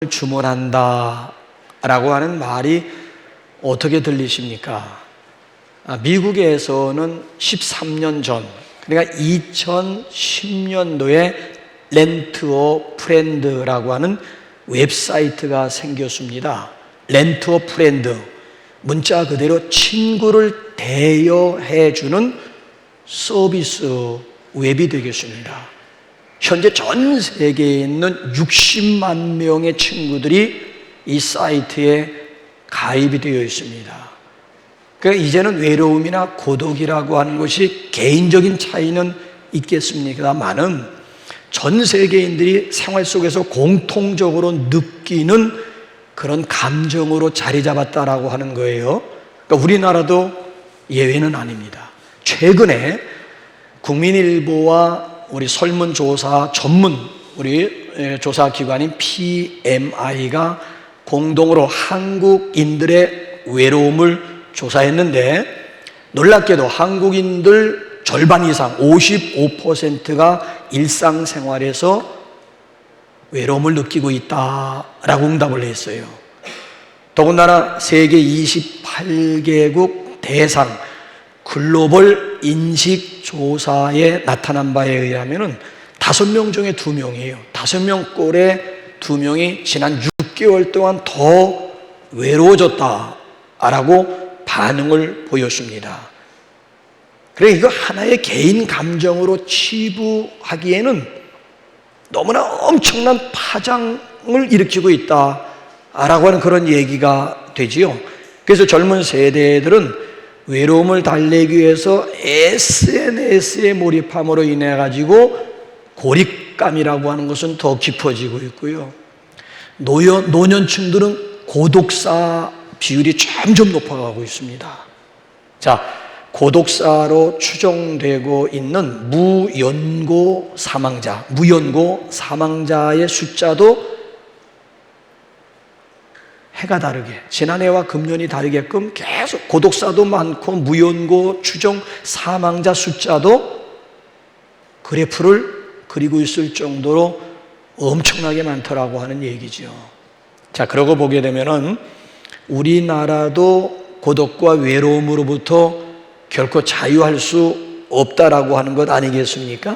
주문한다 라고 하는 말이 어떻게 들리십니까? 미국에서는 13년 전, 그러니까 2010년도에 렌트어 프렌드라고 하는 웹사이트가 생겼습니다. 렌트어 프렌드, 문자 그대로 친구를 대여해주는 서비스 웹이 되겠습니다. 현재 전 세계에 있는 60만 명의 친구들이 이 사이트에 가입이 되어 있습니다. 그러니까 이제는 외로움이나 고독이라고 하는 것이 개인적인 차이는 있겠습니다만은 전 세계인들이 생활 속에서 공통적으로 느끼는 그런 감정으로 자리 잡았다라고 하는 거예요. 그러니까 우리나라도 예외는 아닙니다. 최근에 국민일보와 우리 설문조사 전문 우리 조사기관인 PMI가 공동으로 한국인들의 외로움을 조사했는데 놀랍게도 한국인들 절반 이상 55%가 일상생활에서 외로움을 느끼고 있다라고 응답을 했어요. 더군다나 세계 28개국 대상 글로벌 인식조사에 나타난 바에 의하면 5명 중에 2명이에요. 5명 꼴에 2명이 지난 6개월 동안 더 외로워졌다라고 반응을 보였습니다. 그래 이거 하나의 개인 감정으로 치부하기에는 너무나 엄청난 파장을 일으키고 있다라고 하는 그런 얘기가 되지요. 그래서 젊은 세대들은 외로움을 달래기 위해서 SNS에 몰입함으로 인해 가지고 고립감이라고 하는 것은 더 깊어지고 있고요. 노년층들은 고독사 비율이 점점 높아가고 있습니다. 자, 고독사로 추정되고 있는 무연고 사망자의 숫자도 해가 다르게 지난해와 금년이 다르게끔 계속 고독사도 많고 무연고 추정 사망자 숫자도 그래프를 그리고 있을 정도로 엄청나게 많더라고 하는 얘기죠. 자, 그러고 보게 되면은 우리나라도 고독과 외로움으로부터 결코 자유할 수 없다라고 하는 것 아니겠습니까?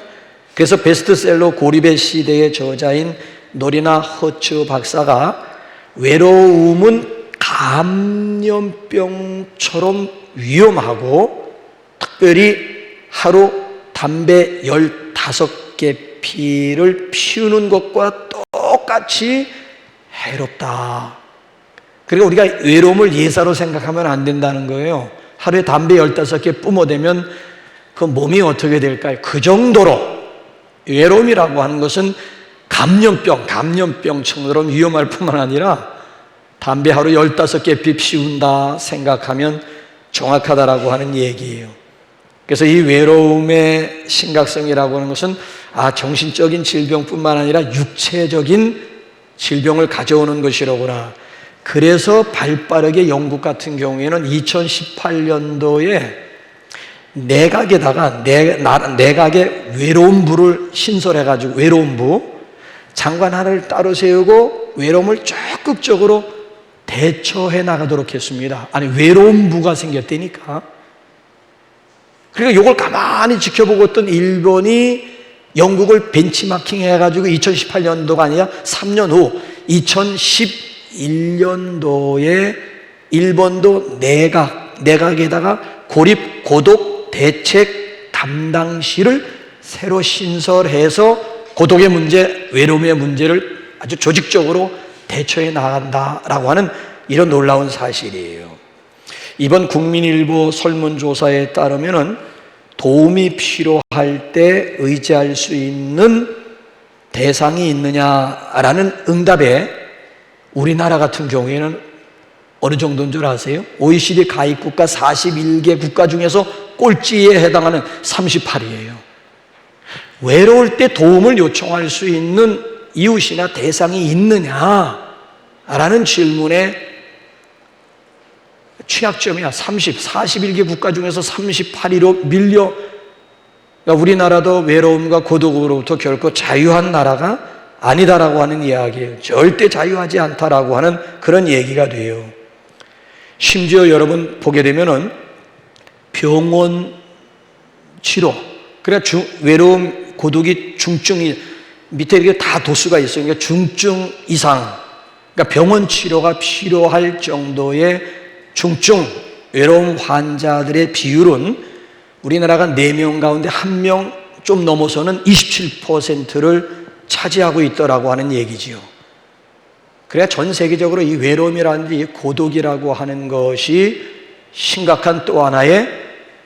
그래서 베스트셀러 고립의 시대의 저자인 노리나 허츠 박사가 외로움은 감염병처럼 위험하고 특별히 하루 담배 15개 피를 피우는 것과 똑같이 해롭다. 그리고 우리가 외로움을 예사로 생각하면 안 된다는 거예요. 하루에 담배 15개 뿜어대면 그 몸이 어떻게 될까요? 그 정도로 외로움이라고 하는 것은 감염병처럼 위험할 뿐만 아니라 담배 하루 15개 피운다 생각하면 정확하다라고 하는 얘기예요. 그래서 이 외로움의 심각성이라고 하는 것은 정신적인 질병뿐만 아니라 육체적인 질병을 가져오는 것이로구나. 그래서 발빠르게 영국 같은 경우에는 2018년도에 내각의 외로움부를 신설해가지고 외로움부 장관 하나를 따로 세우고 외로움을 적극적으로 대처해 나가도록 했습니다. 아니 외로움부가 생겼다니까. 그러니까 이걸 가만히 지켜보고 있던 일본이 영국을 벤치마킹 해가지고 2018년도가 아니라 3년 후 2011년도에 일본도 내각에다가 고립 고독 대책 담당실을 새로 신설해서 고독의 문제, 외로움의 문제를 아주 조직적으로 대처해 나간다라고 하는 이런 놀라운 사실이에요. 이번 국민일보 설문조사에 따르면은 도움이 필요할 때 의지할 수 있는 대상이 있느냐라는 응답에 우리나라 같은 경우에는 어느 정도인 줄 아세요? OECD 가입국가 41개 국가 중에서 꼴찌에 해당하는 38위예요. 외로울 때 도움을 요청할 수 있는 이웃이나 대상이 있느냐라는 질문에 취약점이야. 41개 국가 중에서 38위로 밀려. 그러니까 우리나라도 외로움과 고독으로부터 결코 자유한 나라가 아니다라고 하는 이야기예요. 절대 자유하지 않다라고 하는 그런 얘기가 돼요. 심지어 여러분 보게 되면은 병원 치료, 그러니까 외로움, 고독이 중증이 밑에 이렇게 다 도수가 있어요. 그러니까 중증 이상, 그러니까 병원 치료가 필요할 정도의 중증 외로움 환자들의 비율은 우리나라가 4명 가운데 1명 좀 넘어서는 27%를 차지하고 있더라고 하는 얘기지요. 그래야 전 세계적으로 이 외로움이라든지 이 고독이라고 하는 것이 심각한 또 하나의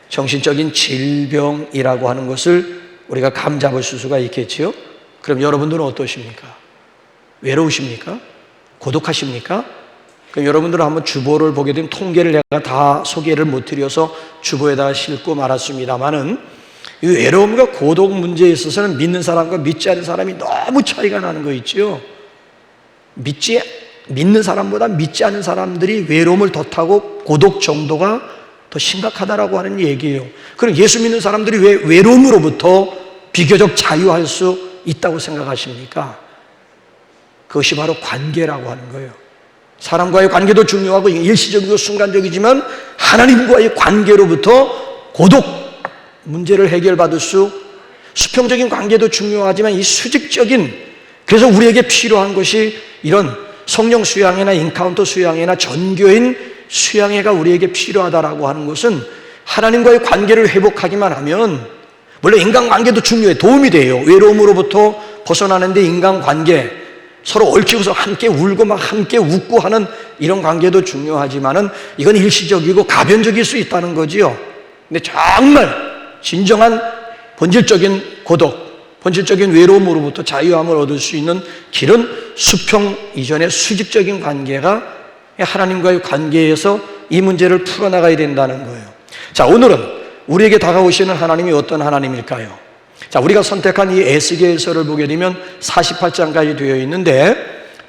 정신적인 질병이라고 하는 것을 우리가 감잡을 수가 있겠지요. 그럼 여러분들은 어떠십니까? 외로우십니까? 고독하십니까? 그럼 여러분들은 한번 주보를 보게 되면 통계를 내가 다 소개를 못 드려서 주보에다 싣고 말았습니다만은 이 외로움과 고독 문제에 있어서는 믿는 사람과 믿지 않는 사람이 너무 차이가 나는 거 있죠. 믿는 사람보다 믿지 않는 사람들이 외로움을 더 타고 고독 정도가 더 심각하다라고 하는 얘기예요. 그럼 예수 믿는 사람들이 왜 외로움으로부터 비교적 자유할 수 있다고 생각하십니까? 그것이 바로 관계라고 하는 거예요. 사람과의 관계도 중요하고 일시적이고 순간적이지만 하나님과의 관계로부터 고독 문제를 해결받을 수평적인 관계도 중요하지만 이 수직적인, 그래서 우리에게 필요한 것이 이런 성령 수양회나 인카운터 수양회나 전교인 수양회가 우리에게 필요하다라고 하는 것은 하나님과의 관계를 회복하기만 하면, 물론 인간관계도 중요해, 도움이 돼요. 외로움으로부터 벗어나는데 인간관계, 서로 얽히고서 함께 울고 막 함께 웃고 하는 이런 관계도 중요하지만은 이건 일시적이고 가변적일 수 있다는 거지요. 근데 정말 진정한 본질적인 고독, 본질적인 외로움으로부터 자유함을 얻을 수 있는 길은 수평 이전의 수직적인 관계가 하나님과의 관계에서 이 문제를 풀어나가야 된다는 거예요. 자, 오늘은 우리에게 다가오시는 하나님이 어떤 하나님일까요? 자, 우리가 선택한 이 에스겔서를 보게 되면 48장까지 되어 있는데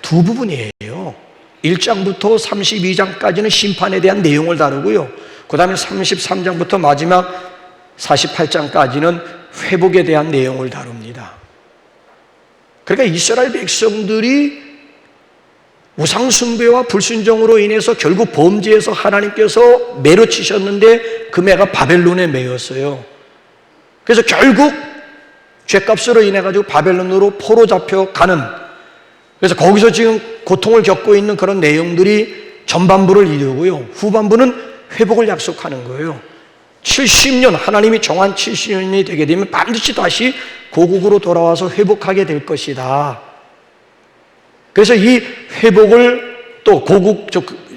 두 부분이에요. 1장부터 32장까지는 심판에 대한 내용을 다루고요. 그 다음에 33장부터 마지막 48장까지는 회복에 대한 내용을 다룹니다. 그러니까 이스라엘 백성들이 우상숭배와 불순종으로 인해서 결국 범죄에서 하나님께서 매로 치셨는데 그 매가 바벨론에 매였어요. 그래서 결국 죄값으로 인해 가지고 바벨론으로 포로 잡혀가는, 그래서 거기서 지금 고통을 겪고 있는 그런 내용들이 전반부를 이루고요. 후반부는 회복을 약속하는 거예요. 70년, 하나님이 정한 70년이 되게 되면 반드시 다시 고국으로 돌아와서 회복하게 될 것이다. 그래서 이 회복을 또 고국,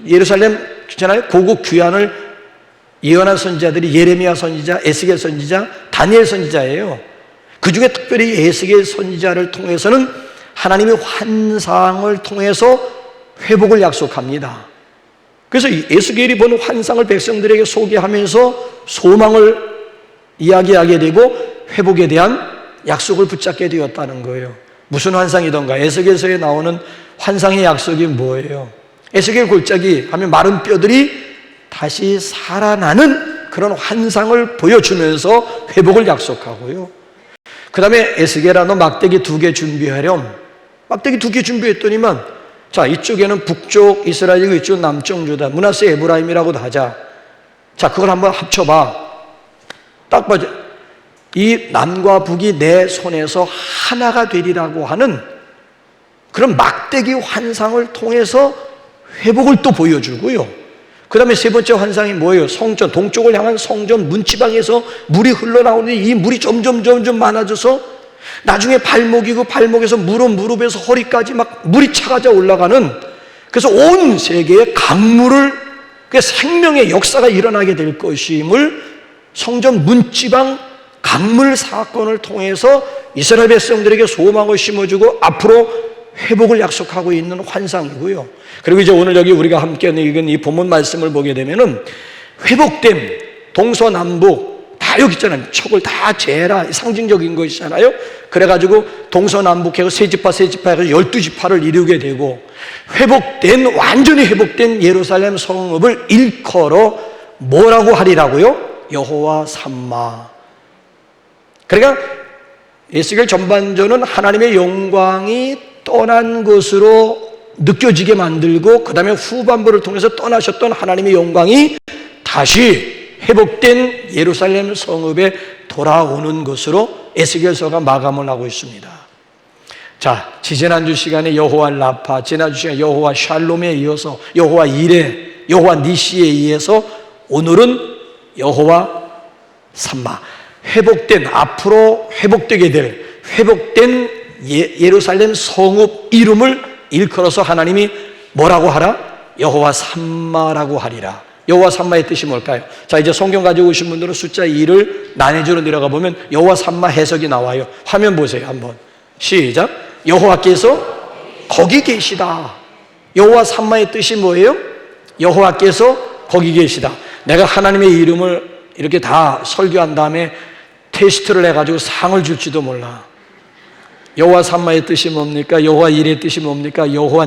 예루살렘 있잖아요. 고국 귀환을 예언한 선지자들이 예레미야 선지자, 에스겔 선지자, 다니엘 선지자예요. 그 중에 특별히 에스겔 선지자를 통해서는 하나님이 환상을 통해서 회복을 약속합니다. 그래서 에스겔이 본 환상을 백성들에게 소개하면서 소망을 이야기하게 되고 회복에 대한 약속을 붙잡게 되었다는 거예요. 무슨 환상이던가? 에스겔서에 나오는 환상의 약속이 뭐예요? 에스겔 골짜기 하면 마른 뼈들이 다시 살아나는 그런 환상을 보여주면서 회복을 약속하고요. 그 다음에 에스겔아, 너 막대기 2개 준비하렴. 막대기 2개 준비했더니만, 자, 이쪽에는 북쪽 이스라엘이고 이쪽 남쪽 유다, 므낫세 에브라임이라고도 하자. 자, 그걸 한번 합쳐봐. 딱 봐줘. 이 남과 북이 내 손에서 하나가 되리라고 하는 그런 막대기 환상을 통해서 회복을 또 보여주고요. 그 다음에 세 번째 환상이 뭐예요? 성전, 동쪽을 향한 성전 문지방에서 물이 흘러나오는데 이 물이 점점 많아져서 나중에 발목이고 발목에서 무릎에서 허리까지 막 물이 차가져 올라가는, 그래서 온 세계에 강물을, 그 생명의 역사가 일어나게 될 것임을 성전 문지방 강물 사건을 통해서 이스라엘 백성들에게 소망을 심어주고 앞으로 회복을 약속하고 있는 환상이고요. 그리고 이제 오늘 여기 우리가 함께 읽은 이 본문 말씀을 보게 되면은 회복됨, 동서남북 다 여기 있잖아요. 척을 다 재라, 상징적인 것이잖아요. 그래가지고 동서남북해서 세 지파 해서 12지파를 이루게 되고, 회복된, 완전히 회복된 예루살렘 성읍을 일컬어 뭐라고 하리라고요? 여호와 삼마. 그러니까 에스겔 전반전은 하나님의 영광이 떠난 것으로 느껴지게 만들고, 그 다음에 후반부를 통해서 떠나셨던 하나님의 영광이 다시 회복된 예루살렘 성읍에 돌아오는 것으로 에스겔서가 마감을 하고 있습니다. 자, 지지난주 시간에 여호와 라파, 지난주 시간에 여호와 샬롬에 이어서 여호와 이레, 여호와 니시에 의해서 오늘은 여호와 삼마, 회복된, 앞으로 회복되게 될 회복된 예루살렘 성읍 이름을 일컬어서 하나님이 뭐라고 하라? 여호와 삼마라고 하리라. 여호와 삼마의 뜻이 뭘까요? 자, 이제 성경 가지고 오신 분들은 숫자 2를 난해주로 내려가 보면 여호와 삼마 해석이 나와요. 화면 보세요 한번. 시작. 여호와께서 거기 계시다. 여호와 삼마의 뜻이 뭐예요? 여호와께서 거기 계시다. 내가 하나님의 이름을 이렇게 다 설교한 다음에 테스트를 해가지고 상을 줄지도 몰라. 여호와 삼마의 뜻이 뭡니까? 여호와 이레의 뜻이 뭡니까? 여호와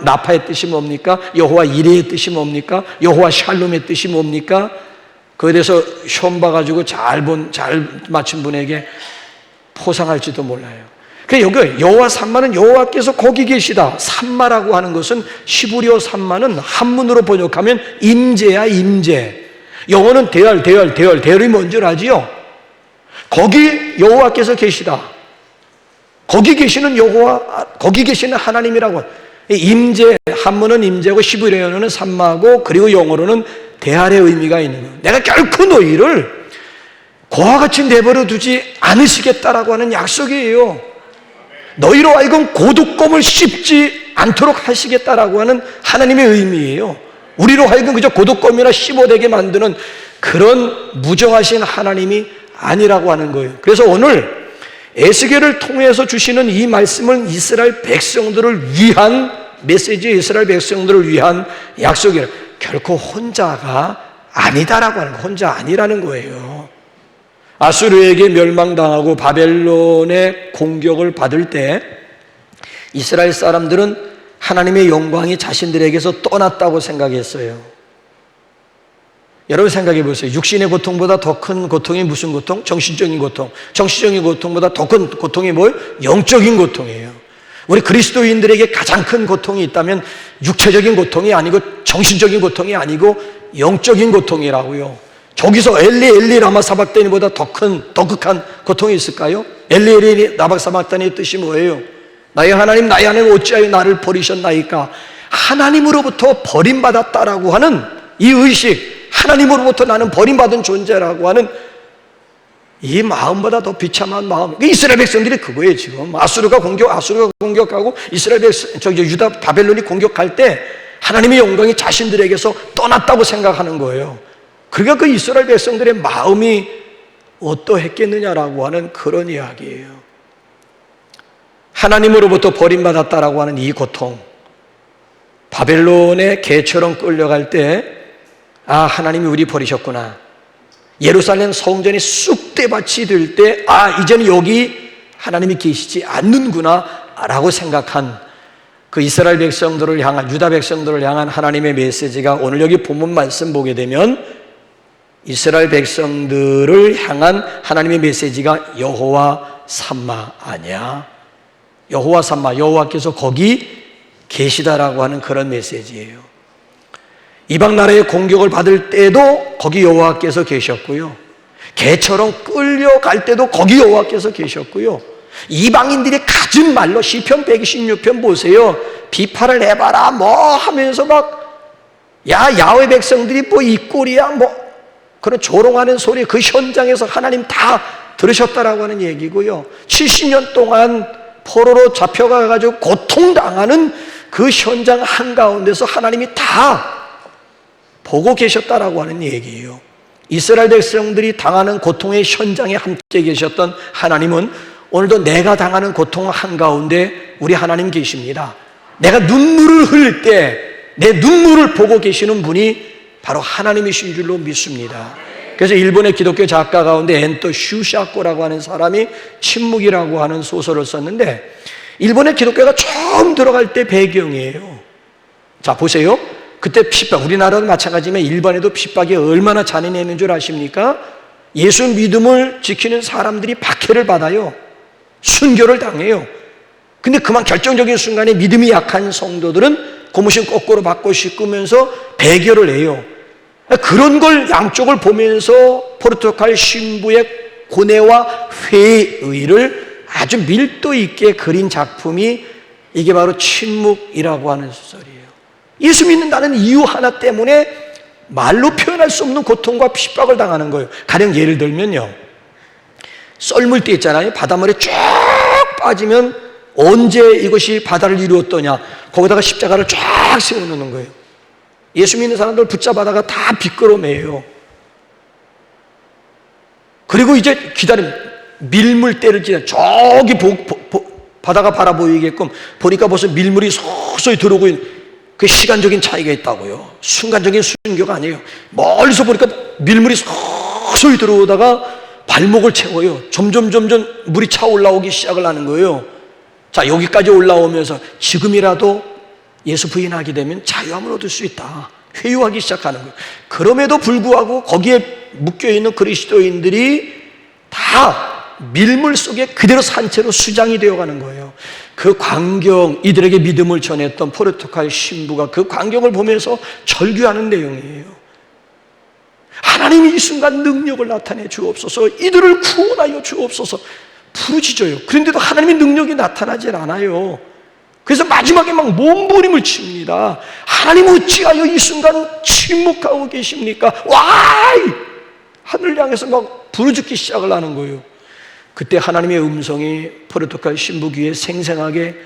라파의 뜻이 뭡니까? 여호와 이레의 뜻이 뭡니까? 여호와 샬롬의 뜻이 뭡니까? 그에 대해서 시험 봐가지고 잘 맞춘 분에게 포상할지도 몰라요. 여기 여호와 삼마는 여호와께서 거기 계시다. 삼마라고 하는 것은 히브리어 삼마는 한문으로 번역하면 임재야, 임재. 영어는 대열이 뭔지 알지요? 거기 여호와께서 계시다. 거기 계시는 여호와, 거기 계시는 하나님이라고. 임재, 한문은 임재고 히브리어는 삼마고, 그리고 영어로는 대할의 의미가 있는 거예요. 내가 결코 너희를 고와 같이 내버려 두지 않으시겠다라고 하는 약속이에요. 너희로 하여금 고독감을 씹지 않도록 하시겠다라고 하는 하나님의 의미예요. 우리로 하여금 그저 고독감이나 씹어대게 만드는 그런 무정하신 하나님이 아니라고 하는 거예요. 그래서 오늘 에스겔을 통해서 주시는 이 말씀은 이스라엘 백성들을 위한 메시지, 이스라엘 백성들을 위한 약속이에요. 결코 혼자가 아니다라고 하는 거예요. 혼자 아니라는 거예요. 아수르에게 멸망당하고 바벨론의 공격을 받을 때 이스라엘 사람들은 하나님의 영광이 자신들에게서 떠났다고 생각했어요. 여러분 생각해 보세요. 육신의 고통보다 더 큰 고통이 무슨 고통? 정신적인 고통. 정신적인 고통보다 더 큰 고통이 뭐예요? 영적인 고통이에요. 우리 그리스도인들에게 가장 큰 고통이 있다면 육체적인 고통이 아니고 정신적인 고통이 아니고 영적인 고통이라고요. 저기서 엘리 라마 사박다니보다 더 극한 고통이 있을까요? 엘리 라마 사박다니의 뜻이 뭐예요? 나의 하나님 어찌하여 나를 버리셨나이까? 하나님으로부터 버림받았다라고 하는 이 의식, 하나님으로부터 나는 버림받은 존재라고 하는 이 마음보다 더 비참한 마음. 이스라엘 백성들이 그거예요. 지금 아수르가 공격하고 이스라엘 유다 바벨론이 공격할 때 하나님의 영광이 자신들에게서 떠났다고 생각하는 거예요. 그러니까 그 이스라엘 백성들의 마음이 어떠했겠느냐라고 하는 그런 이야기예요. 하나님으로부터 버림받았다라고 하는 이 고통, 바벨론의 개처럼 끌려갈 때 하나님이 우리 버리셨구나. 예루살렘 성전이 쑥대밭이 될 때 이제는 여기 하나님이 계시지 않는구나 라고 생각한 그 이스라엘 백성들을 향한, 유다 백성들을 향한 하나님의 메시지가 오늘 여기 본문 말씀 보게 되면 이스라엘 백성들을 향한 하나님의 메시지가 여호와 삼마 아니야. 여호와 삼마, 여호와께서 거기 계시다라고 하는 그런 메시지예요. 이방 나라의 공격을 받을 때도 거기 여호와께서 계셨고요. 개처럼 끌려갈 때도 거기 여호와께서 계셨고요. 이방인들이 가진 말로 시편 126편 보세요. 비판을 해봐라 뭐 하면서 야훼 백성들이 이 꼴이야 그런 조롱하는 소리, 그 현장에서 하나님 다 들으셨다라고 하는 얘기고요. 70년 동안 포로로 잡혀가가지고 고통당하는 그 현장 한가운데서 하나님이 다 보고 계셨다라고 하는 얘기예요. 이스라엘 백성들이 당하는 고통의 현장에 함께 계셨던 하나님은 오늘도 내가 당하는 고통 한가운데 우리 하나님 계십니다. 내가 눈물을 흘릴 때 내 눈물을 보고 계시는 분이 바로 하나님이신 줄로 믿습니다. 그래서 일본의 기독교 작가 가운데 엔토 슈샤코라고 하는 사람이 침묵이라고 하는 소설을 썼는데, 일본의 기독교가 처음 들어갈 때 배경이에요. 자 보세요. 그때 핍박, 우리나라도 마찬가지지만 일본에도 핍박이 얼마나 잔인했는 줄 아십니까? 예수 믿음을 지키는 사람들이 박해를 받아요. 순교를 당해요. 근데 그만 결정적인 순간에 믿음이 약한 성도들은 고무신 거꾸로 받고 씻으면서 배결을 해요. 그런 걸 양쪽을 보면서 포르투갈 신부의 고뇌와 회의를 아주 밀도 있게 그린 작품이 이게 바로 침묵이라고 하는 소설이에요. 예수 믿는다는 이유 하나 때문에 말로 표현할 수 없는 고통과 핍박을 당하는 거예요. 가령 예를 들면요, 썰물 때 있잖아요. 바닷물에 쭉 빠지면 언제 이것이 바다를 이루었더냐, 거기다가 십자가를 쫙 세워놓는 거예요. 예수 믿는 사람들 붙잡아다가 다 비끄러매요. 그리고 이제 밀물대를 지나 저기 바다가 바라 보이게끔 보니까 벌써 밀물이 서서히 들어오고 있는, 그 시간적인 차이가 있다고요. 순간적인 순교가 아니에요. 멀리서 보니까 밀물이 서서히 들어오다가 발목을 채워요. 점점 물이 차 올라오기 시작을 하는 거예요. 자, 여기까지 올라오면서 지금이라도 예수 부인하게 되면 자유함을 얻을 수 있다, 회유하기 시작하는 거예요. 그럼에도 불구하고 거기에 묶여있는 그리스도인들이 다 밀물 속에 그대로 산채로 수장이 되어가는 거예요. 그 광경, 이들에게 믿음을 전했던 포르투갈 신부가 그 광경을 보면서 절규하는 내용이에요. 하나님이 이 순간 능력을 나타내 주옵소서, 이들을 구원하여 주옵소서 부르짖어요. 그런데도 하나님의 능력이 나타나질 않아요. 그래서 마지막에 막 몸부림을 칩니다. 하나님 어찌하여 이 순간 침묵하고 계십니까? 와이! 하늘을 향해서 막 부르짖기 시작을 하는 거예요. 그때 하나님의 음성이 포르투갈 신부 귀에 생생하게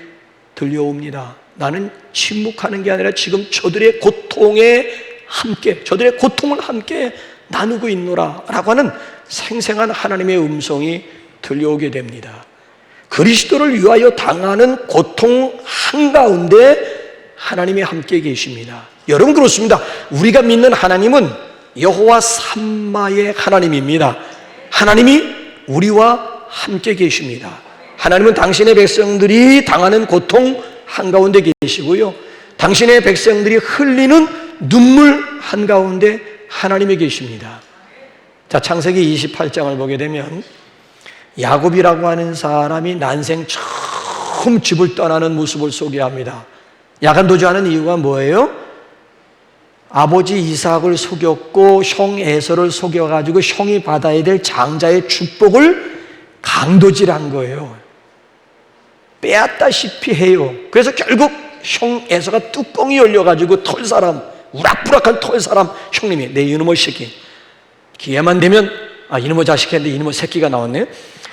들려옵니다. 나는 침묵하는 게 아니라 지금 저들의 고통에 함께, 저들의 고통을 함께 나누고 있노라 라고 하는 생생한 하나님의 음성이 들려오게 됩니다. 그리스도를 위하여 당하는 고통 한가운데 하나님이 함께 계십니다. 여러분, 그렇습니다. 우리가 믿는 하나님은 여호와 삼마의 하나님입니다. 하나님이 우리와 함께 계십니다. 하나님은 당신의 백성들이 당하는 고통 한가운데 계시고요, 당신의 백성들이 흘리는 눈물 한가운데 하나님이 계십니다. 자, 창세기 28장을 보게 되면 야곱이라고 하는 사람이 난생 처음 집을 떠나는 모습을 소개합니다. 야간도주하는 이유가 뭐예요? 아버지 이삭을 속였고 형 에서를 속여가지고 형이 받아야 될 장자의 축복을 강도질한 거예요. 빼앗다시피 해요. 그래서 결국 형 에서가 뚜껑이 열려가지고 털사람, 우락부락한 털사람 형님이, 내 이놈의 새끼, 기회만 되면, 이놈의 자식 했는데 이놈의 새끼가 나왔네요.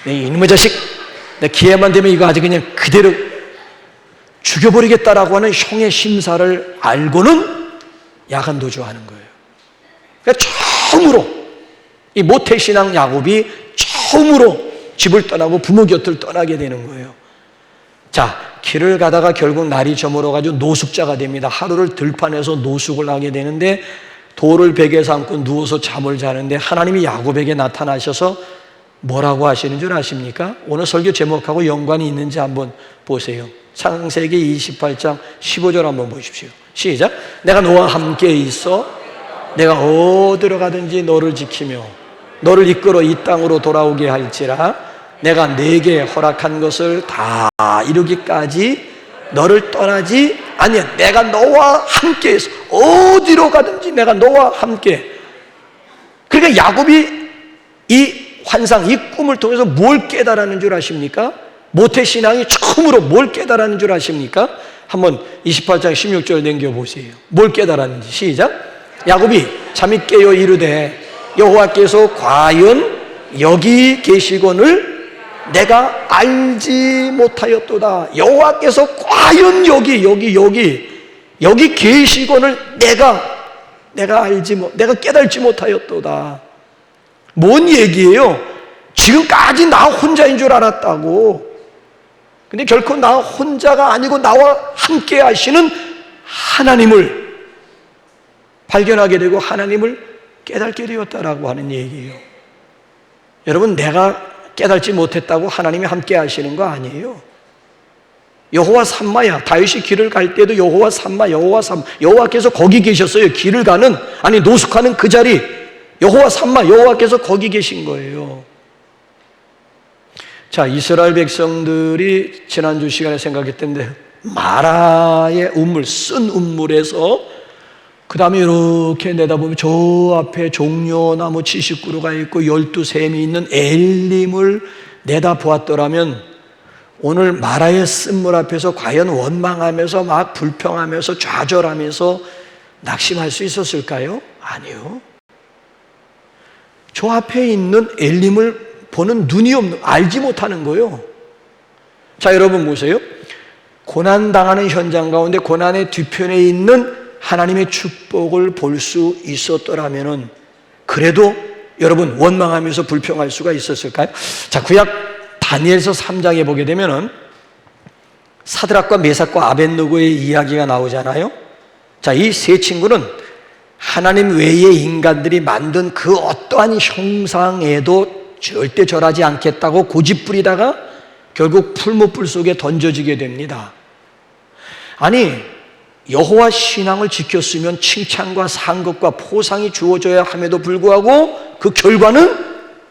내 이놈의 자식, 내 기회만 되면 이거 아주 그냥 그대로 죽여버리겠다라고 하는 형의 심사를 알고는 야간도주하는 거예요. 그러니까 처음으로 이 모태신앙 야곱이 처음으로 집을 떠나고 부모 곁을 떠나게 되는 거예요. 자, 길을 가다가 결국 날이 저물어가지고 노숙자가 됩니다. 하루를 들판에서 노숙을 하게 되는데 돌을 베개에 삼고 누워서 잠을 자는데 하나님이 야곱에게 나타나셔서 뭐라고 하시는 줄 아십니까? 오늘 설교 제목하고 연관이 있는지 한번 보세요. 창세기 28장 15절 한번 보십시오. 시작. 내가 너와 함께 있어 내가 어디로 가든지 너를 지키며 너를 이끌어 이 땅으로 돌아오게 할지라 내가 네게 허락한 것을 다 이루기까지 너를 떠나지 아니야. 내가 너와 함께 있어. 어디로 가든지 내가 너와 함께. 그러니까 야곱이 이 환상, 이 꿈을 통해서 뭘 깨달았는 줄 아십니까? 모태신앙이 처음으로 뭘 깨달았는 줄 아십니까? 한번 28장 16절 넘겨보세요. 뭘 깨달았는지. 시작. 야곱이 잠이 깨어 이르되 여호와께서 과연 여기 계시거늘 내가 알지 못하였도다. 여호와께서 과연 여기 계시거늘 내가 깨달지 못하였도다. 뭔 얘기예요? 지금까지 나 혼자인 줄 알았다고. 근데 결코 나 혼자가 아니고 나와 함께 하시는 하나님을 발견하게 되고 하나님을 깨닫게 되었다라고 하는 얘기예요. 여러분, 내가 깨닫지 못했다고 하나님이 함께 하시는 거 아니에요. 여호와 삼마야. 다윗이 길을 갈 때도 여호와 삼마, 여호와께서 거기 계셨어요. 길을 가는, 노숙하는 그 자리, 여호와 삼마, 여호와께서 거기 계신 거예요. 자, 이스라엘 백성들이 지난주 시간에 생각했던데 마라의 우물, 쓴 우물에서 그 다음에 이렇게 내다보면 저 앞에 종려나무 70그루가 있고 12샘이 있는 엘림을 내다보았더라면 오늘 마라의 쓴물 앞에서 과연 원망하면서 막 불평하면서 좌절하면서 낙심할 수 있었을까요? 아니요. 저 앞에 있는 엘림을 보는 눈이 없는, 알지 못하는 거예요. 자, 여러분 보세요. 고난당하는 현장 가운데 고난의 뒤편에 있는 하나님의 축복을 볼 수 있었더라면은 그래도 여러분 원망하면서 불평할 수가 있었을까요? 자, 구약 다니엘서 3장에 보게 되면은 사드락과 메삭과 아벳느고의 이야기가 나오잖아요. 자, 이 세 친구는 하나님 외의 인간들이 만든 그 어떠한 형상에도 절대 절하지 않겠다고 고집부리다가 결국 풀무불 속에 던져지게 됩니다. 아니, 여호와 신앙을 지켰으면 칭찬과 상급과 포상이 주어져야 함에도 불구하고 그 결과는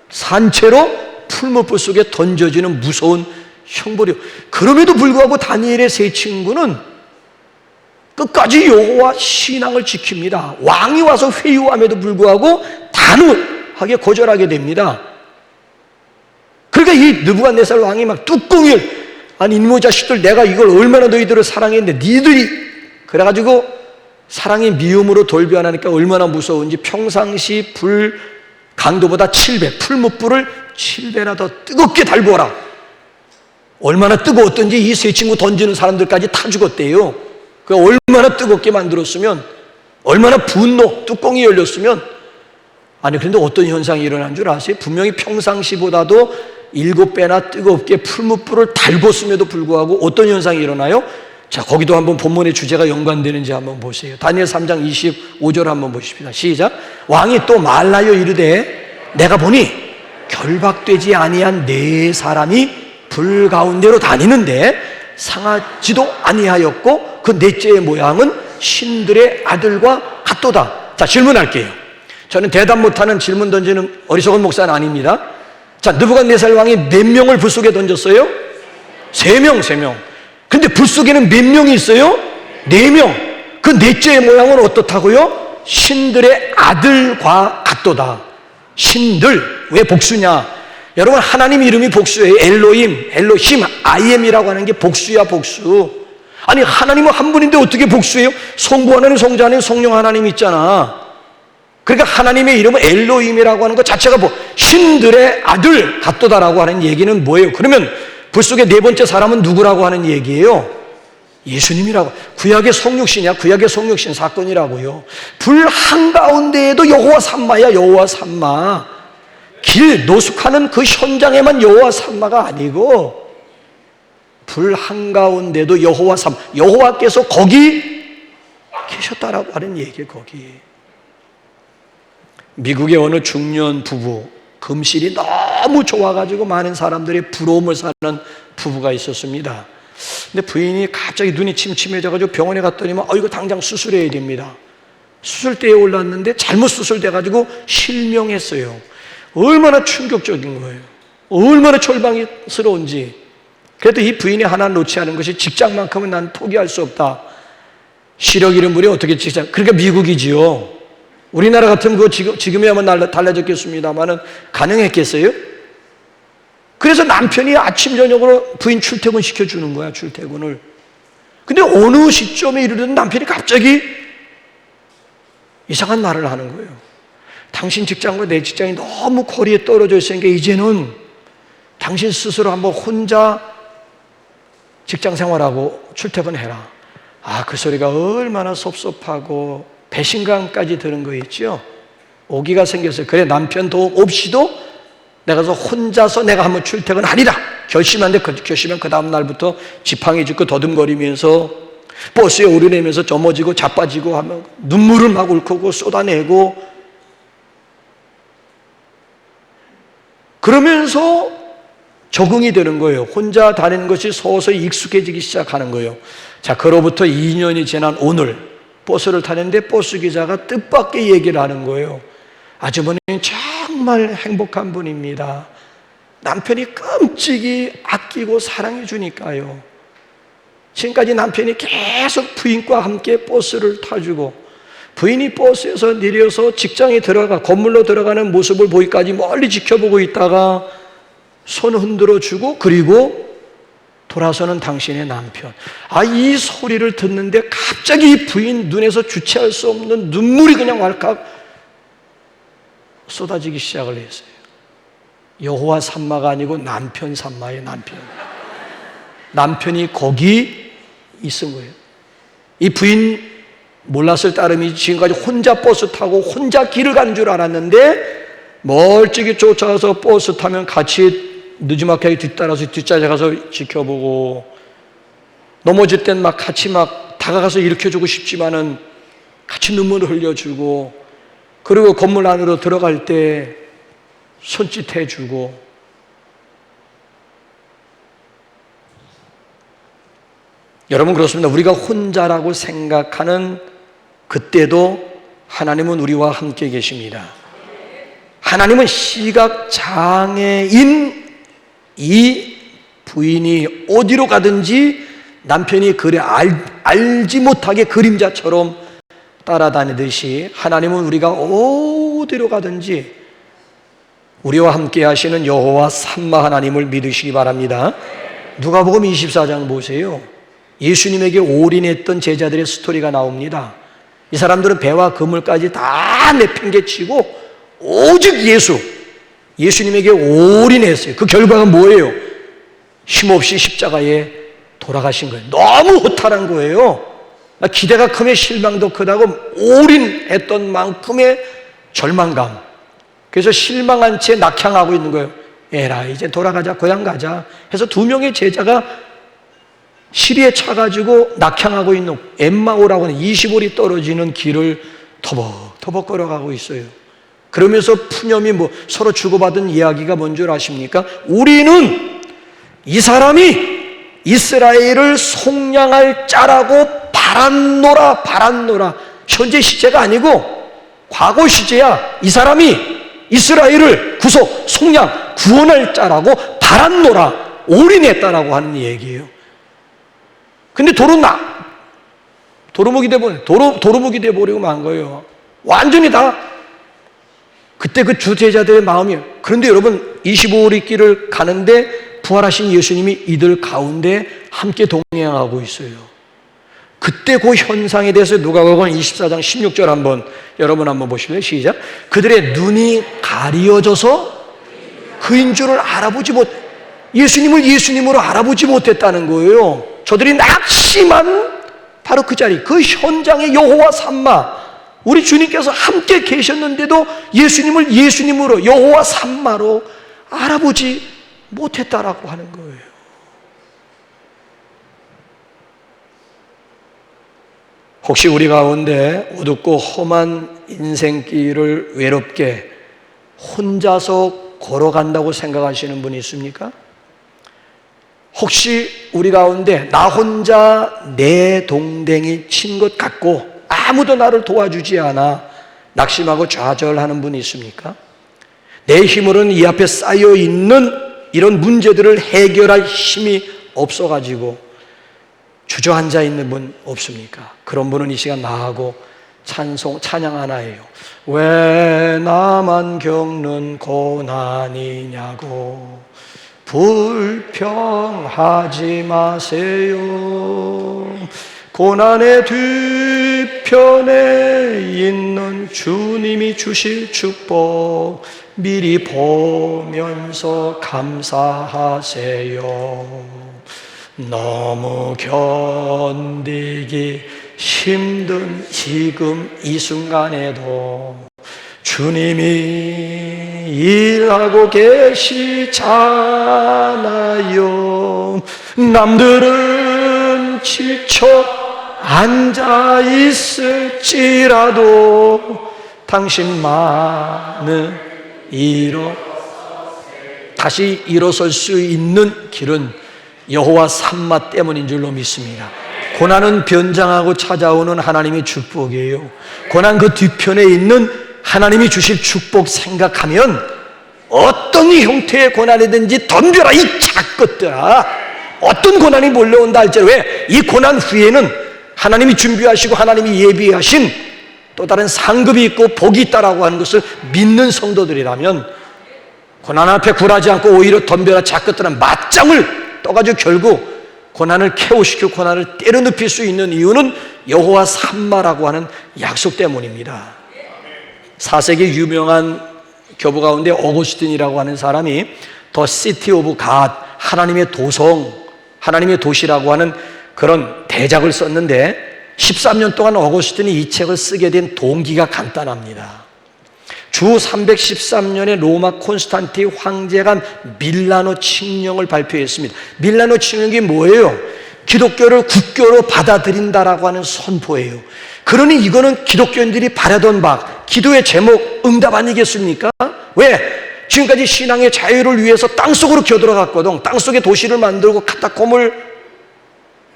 산채로 풀무불 속에 던져지는 무서운 형벌이요. 그럼에도 불구하고 다니엘의 세 친구는 끝까지 여호와 신앙을 지킵니다. 왕이 와서 회유함에도 불구하고 단호하게 거절하게 됩니다. 그러니까 이 느부갓네살 왕이 막 뚜껑을, 아니 이놈의 자식들, 내가 이걸 얼마나 너희들을 사랑했는데 니들이, 그래가지고 사랑이 미움으로 돌변하니까 얼마나 무서운지 평상시 불 강도보다 7배, 풀무불을 7배나 더 뜨겁게 달구어라. 얼마나 뜨거웠던지 이 세 친구 던지는 사람들까지 타 죽었대요. 그 얼마나 뜨겁게 만들었으면, 얼마나 분노, 뚜껑이 열렸으면. 아니 그런데 어떤 현상이 일어난 줄 아세요? 분명히 평상시보다도 7배나 뜨겁게 풀무불을 달궜음에도 불구하고 어떤 현상이 일어나요? 자, 거기도 한번 본문의 주제가 연관되는지 한번 보세요. 다니엘 3장 25절 한번 보십시다. 시작. 왕이 또 말하여 이르되 내가 보니 결박되지 아니한 네 사람이 불 가운데로 다니는데 상하지도 아니하였고 그 넷째의 모양은 신들의 아들과 같도다. 자, 질문할게요. 저는 대답 못하는 질문 던지는 어리석은 목사는 아닙니다. 자, 느부갓네살 왕이 몇 명을 불 속에 던졌어요? 3명. 근데 불 속에는 몇 명이 있어요? 4명. 그 넷째의 모양은 어떻다고요? 신들의 아들과 같도다. 신들, 왜 복수냐? 여러분, 하나님 이름이 복수예요. 엘로힘, 아이엠이라고 하는 게 복수야, 복수. 아니, 하나님은 한 분인데 어떻게 복수예요? 성부 하나님, 성자 하나님, 성령 하나님 있잖아. 그러니까 하나님의 이름은 엘로힘이라고 하는 것 자체가 뭐 신들의 아들 같도다라고 하는 얘기는 뭐예요? 그러면 불 속의 네 번째 사람은 누구라고 하는 얘기예요? 예수님이라고. 구약의 성육신이야. 구약의 성육신 사건이라고요. 불 한가운데에도 여호와 삼마야. 여호와 삼마. 길 노숙하는 그 현장에만 여호와 삼마가 아니고 불 한가운데도 여호와 삼마, 여호와께서 거기 계셨다라고 하는 얘기예요. 거기. 미국의 어느 중년 부부, 금실이 너무 좋아가지고 많은 사람들의 부러움을 사는 부부가 있었습니다. 근데 부인이 갑자기 눈이 침침해져가지고 병원에 갔더니만 이거 당장 수술해야 됩니다. 수술대에 올랐는데 잘못 수술돼가지고 실명했어요. 얼마나 충격적인 거예요. 얼마나 절망스러운지. 그래도 이 부인이 하나 놓지 않은 것이 직장만큼은 난 포기할 수 없다. 시력 잃은 분이 어떻게 직장, 그러니까 미국이지요. 우리나라 같으면 그거 지금이야만 달라졌겠습니다만은 가능했겠어요? 그래서 남편이 아침 저녁으로 부인 출퇴근 시켜주는 거야, 출퇴근을. 근데 어느 시점에 이르던 남편이 갑자기 이상한 말을 하는 거예요. 당신 직장과 내 직장이 너무 거리에 떨어져 있으니까 이제는 당신 스스로 한번 혼자 직장 생활하고 출퇴근해라. 그 소리가 얼마나 섭섭하고 배신감까지 드는 거 있죠. 오기가 생겼어요. 그래, 남편 도움 없이도 내가 혼자서 내가 한번 출퇴근하리라 결심한 그 다음 날부터 지팡이 짚고 더듬거리면서 버스에 오르내면서 점어지고 자빠지고 하면 눈물을 막 울컥고 쏟아내고, 그러면서 적응이 되는 거예요. 혼자 다니는 것이 서서히 익숙해지기 시작하는 거예요. 자, 그로부터 2년이 지난 오늘 버스를 타는데 버스 기사가 뜻밖의 얘기를 하는 거예요. 아주머니는 정말 행복한 분입니다. 남편이 끔찍이 아끼고 사랑해 주니까요. 지금까지 남편이 계속 부인과 함께 버스를 타주고, 부인이 버스에서 내려서 직장에 들어가 건물로 들어가는 모습을 보기까지 멀리 지켜보고 있다가 손 흔들어 주고, 그리고 돌아서는 당신의 남편. 이 소리를 듣는데 갑자기 이 부인 눈에서 주체할 수 없는 눈물이 그냥 왈칵 쏟아지기 시작을 했어요. 여호와 삼마가 아니고 남편 삼마예요. 남편이 거기 있은 거예요. 이 부인 몰랐을 따름이 지금까지 혼자 버스 타고 혼자 길을 가는 줄 알았는데, 멀찍이 쫓아가서 버스 타면 같이 늦지막하게 뒤따라서 뒷좌석에 지켜보고, 넘어질 땐 막 같이 막 다가가서 일으켜주고 싶지만은 같이 눈물을 흘려주고, 그리고 건물 안으로 들어갈 때 손짓해주고. 여러분, 그렇습니다. 우리가 혼자라고 생각하는 그때도 하나님은 우리와 함께 계십니다. 하나님은 시각장애인 이 부인이 어디로 가든지 남편이 그래 알지 못하게 그림자처럼 따라다니듯이, 하나님은 우리가 어디로 가든지 우리와 함께 하시는 여호와 삼마 하나님을 믿으시기 바랍니다. 누가복음 24장 보세요. 예수님에게 올인했던 제자들의 스토리가 나옵니다. 이 사람들은 배와 그물까지 다 내팽개치고 오직 예수님에게 올인했어요. 그 결과가 뭐예요? 힘없이 십자가에 돌아가신 거예요. 너무 허탈한 거예요. 기대가 크면 실망도 크다고 올인했던 만큼의 절망감. 그래서 실망한 채 낙향하고 있는 거예요. 에라, 이제 돌아가자, 고향 가자 해서 두 명의 제자가 시리에 차가지고 낙향하고 있는 엠마오라고 하는 20올이 떨어지는 길을 터벅터벅 걸어가고 있어요. 그러면서 푸념이 서로 주고받은 이야기가 뭔 줄 아십니까? 우리는 이 사람이 이스라엘을 속량할 자라고 바란노라. 현재 시제가 아니고 과거 시제야. 이 사람이 이스라엘을 속량, 구원할 자라고 바란노라, 올인했다라고 하는 얘기예요. 근데 도루묵이 돼버리고 만 거예요. 완전히 다. 그때 그 주제자들의 마음이. 그런데 여러분, 25오리 길을 가는데 부활하신 예수님이 이들 가운데 함께 동행하고 있어요. 그때 그 현상에 대해서 누가복음 24장 16절 여러분 한번 보실래요? 시작. 그들의 눈이 가리어져서 그인 줄을 예수님을 예수님으로 알아보지 못했다는 거예요. 저들이 낙심한 바로 그 자리, 그 현장에 여호와 삼마, 우리 주님께서 함께 계셨는데도 예수님을 예수님으로, 여호와 삼마로 알아보지 못했다라고 하는 거예요. 혹시 우리 가운데 어둡고 험한 인생길을 외롭게 혼자서 걸어간다고 생각하시는 분이 있습니까? 혹시 우리 가운데 나 혼자 내 동댕이 친 것 같고 아무도 나를 도와주지 않아 낙심하고 좌절하는 분이 있습니까? 내 힘으로는 이 앞에 쌓여있는 이런 문제들을 해결할 힘이 없어가지고 주저앉아 있는 분 없습니까? 그런 분은 이 시간 나하고 찬양 하나 해요. 왜 나만 겪는 고난이냐고 불평하지 마세요. 고난의 뒤편에 있는 주님이 주실 축복 미리 보면서 감사하세요. 너무 견디기 힘든 지금 이 순간에도 주님이 일하고 계시잖아요. 남들은 지쳐 앉아 있을지라도 당신만은 다시 일어설 수 있는 길은 여호와 삼마 때문인 줄로 믿습니다. 고난은 변장하고 찾아오는 하나님의 축복이에요. 고난 그 뒤편에 있는 하나님이 주실 축복 생각하면 어떤 형태의 고난이든지 덤벼라 이 작것들아. 어떤 고난이 몰려온다 할지라도 왜? 이 고난 후에는 하나님이 준비하시고 하나님이 예비하신 또 다른 상급이 있고 복이 있다라고 하는 것을 믿는 성도들이라면 고난 앞에 굴하지 않고 오히려 덤벼라 작것들아 맞짱을 떠가지고 결국 고난을 케어시키고 고난을 때려눕힐 수 있는 이유는 여호와 삼마라고 하는 약속 때문입니다. 4세기 유명한 교부 가운데 어거스틴이라고 하는 사람이 The City of God, 하나님의 도성, 하나님의 도시라고 하는 그런 대작을 썼는데 13년 동안 어거스틴이 이 책을 쓰게 된 동기가 간단합니다. 주 313년에 로마 콘스탄티 황제가 밀라노 칙령을 발표했습니다. 밀라노 칙령이 뭐예요? 기독교를 국교로 받아들인다라고 하는 선포예요. 그러니 이거는 기독교인들이 바라던 바, 기도의 제목 응답 아니겠습니까? 왜? 지금까지 신앙의 자유를 위해서 땅속으로 기어들어갔거든. 땅속에 도시를 만들고 카타콤을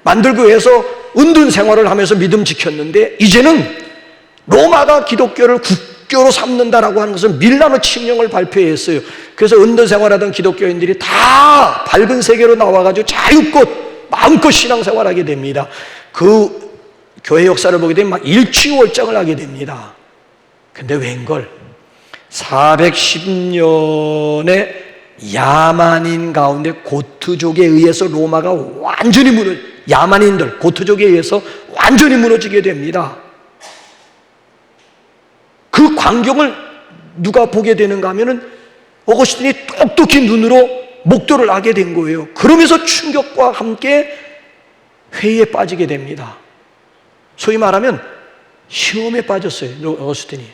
만들고 해서 은둔 생활을 하면서 믿음 지켰는데 이제는 로마가 기독교를 국교로 삼는다라고 하는 것은 밀라노 칙령을 발표했어요. 그래서 은둔 생활하던 기독교인들이 다 밝은 세계로 나와가지고 자유껏 마음껏 신앙생활하게 됩니다. 그 교회 역사를 보게 되면 막 일취월장을 하게 됩니다. 근데 웬걸 410년에 야만인 가운데 고트족에 의해서 로마가 완전히 야만인들 고트족에 의해서 완전히 무너지게 됩니다. 그 광경을 누가 보게 되는가 하면은 어거스틴이 똑똑히 눈으로 목도를 하게 된 거예요. 그러면서 충격과 함께 회의에 빠지게 됩니다. 소위 말하면 시험에 빠졌어요. 어거스틴이.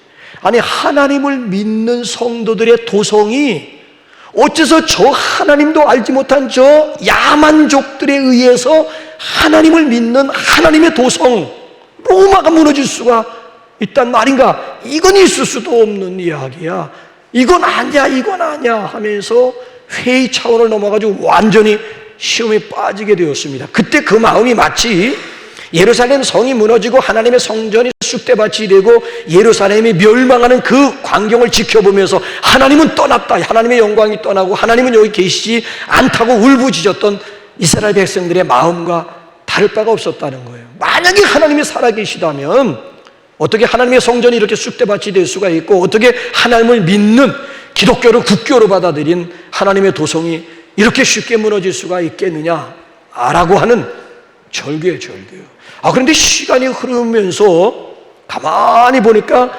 아니 하나님을 믿는 성도들의 도성이 어째서 저 하나님도 알지 못한 저 야만족들에 의해서 하나님을 믿는 하나님의 도성 로마가 무너질 수가 있단 말인가? 이건 있을 수도 없는 이야기야. 이건 아니야 하면서 회의 차원을 넘어가지고 완전히 시험에 빠지게 되었습니다. 그때 그 마음이 마치 예루살렘 성이 무너지고 하나님의 성전이 쑥대밭이 되고 예루살렘이 멸망하는 그 광경을 지켜보면서 하나님은 떠났다, 하나님의 영광이 떠나고 하나님은 여기 계시지 않다고 울부짖었던 이스라엘 백성들의 마음과 다를 바가 없었다는 거예요. 만약에 하나님이 살아계시다면 어떻게 하나님의 성전이 이렇게 쑥대밭이 될 수가 있고 어떻게 하나님을 믿는 기독교를 국교로 받아들인 하나님의 도성이 이렇게 쉽게 무너질 수가 있겠느냐라고 하는 절규예요, 절규. 그런데 시간이 흐르면서 가만히 보니까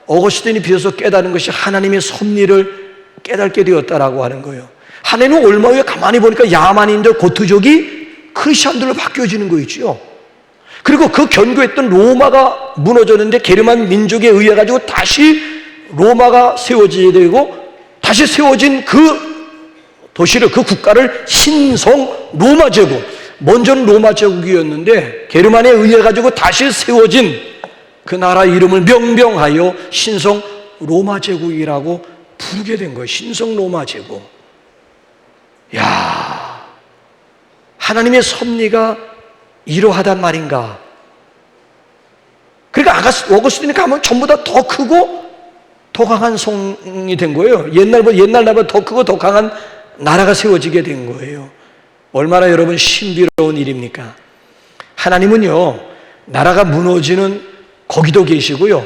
어거스틴이 비로소 깨달은 것이 하나님의 섭리를 깨닫게 되었다라고 하는 거예요. 하나님은 얼마 후에 가만히 보니까 야만인들 고트족이 크리스천들로 바뀌어지는 거 있죠. 그리고 그 견고했던 로마가 무너졌는데 게르만 민족에 의해 가지고 다시 로마가 세워지게 되고 다시 세워진 그 도시를 그 국가를 신성 로마 제국, 먼저는 로마 제국이었는데 게르만에 의해 가지고 다시 세워진 그 나라 이름을 명명하여 신성 로마 제국이라고 부르게 된 거예요. 신성 로마 제국. 야, 하나님의 섭리가 이러하단 말인가. 그러니까 어거스틴이 가면 전부 다 더 크고 더 강한 성이 된 거예요. 옛날보다 더 크고 더 강한 나라가 세워지게 된 거예요. 얼마나 여러분 신비로운 일입니까? 하나님은요, 나라가 무너지는 거기도 계시고요,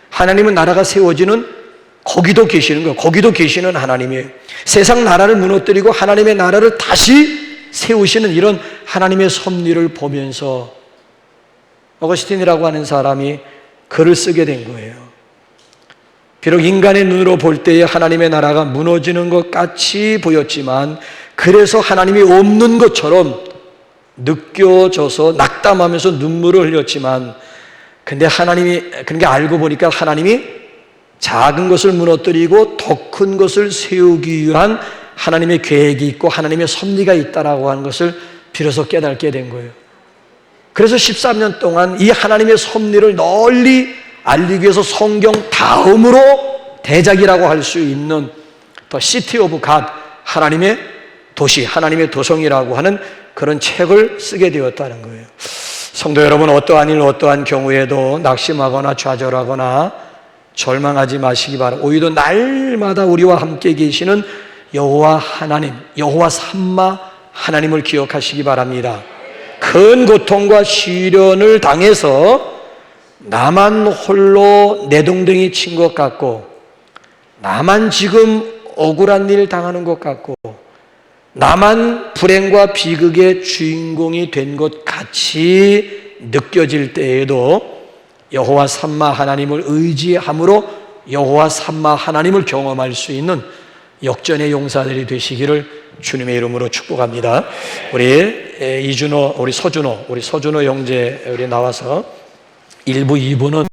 하나님은 나라가 세워지는 거기도 계시는 거예요. 거기도 계시는 하나님이에요. 세상 나라를 무너뜨리고 하나님의 나라를 다시 세우시는 이런 하나님의 섭리를 보면서 어거스틴이라고 하는 사람이 글을 쓰게 된 거예요. 비록 인간의 눈으로 볼 때에 하나님의 나라가 무너지는 것 같이 보였지만 그래서 하나님이 없는 것처럼 느껴져서 낙담하면서 눈물을 흘렸지만 근데 하나님이 그러니까 알고 보니까 하나님이 작은 것을 무너뜨리고 더 큰 것을 세우기 위한 하나님의 계획이 있고 하나님의 섭리가 있다라고 하는 것을 비로소 깨닫게 된 거예요. 그래서 13년 동안 이 하나님의 섭리를 널리 알리기 위해서 성경 다음으로 대작이라고 할 수 있는 The City of God, 하나님의 도시, 하나님의 도성이라고 하는 그런 책을 쓰게 되었다는 거예요. 성도 여러분, 어떠한 일, 어떠한 경우에도 낙심하거나 좌절하거나 절망하지 마시기 바랍니다. 오히려 날마다 우리와 함께 계시는 여호와 하나님, 여호와 삼마 하나님을 기억하시기 바랍니다. 큰 고통과 시련을 당해서 나만 홀로 내동댕이 친 것 같고, 나만 지금 억울한 일 당하는 것 같고, 나만 불행과 비극의 주인공이 된 것 같이 느껴질 때에도 여호와 삼마 하나님을 의지함으로 여호와 삼마 하나님을 경험할 수 있는 역전의 용사들이 되시기를 주님의 이름으로 축복합니다. 우리 이준호, 우리 서준호 형제 우리 나와서 1부, 2부는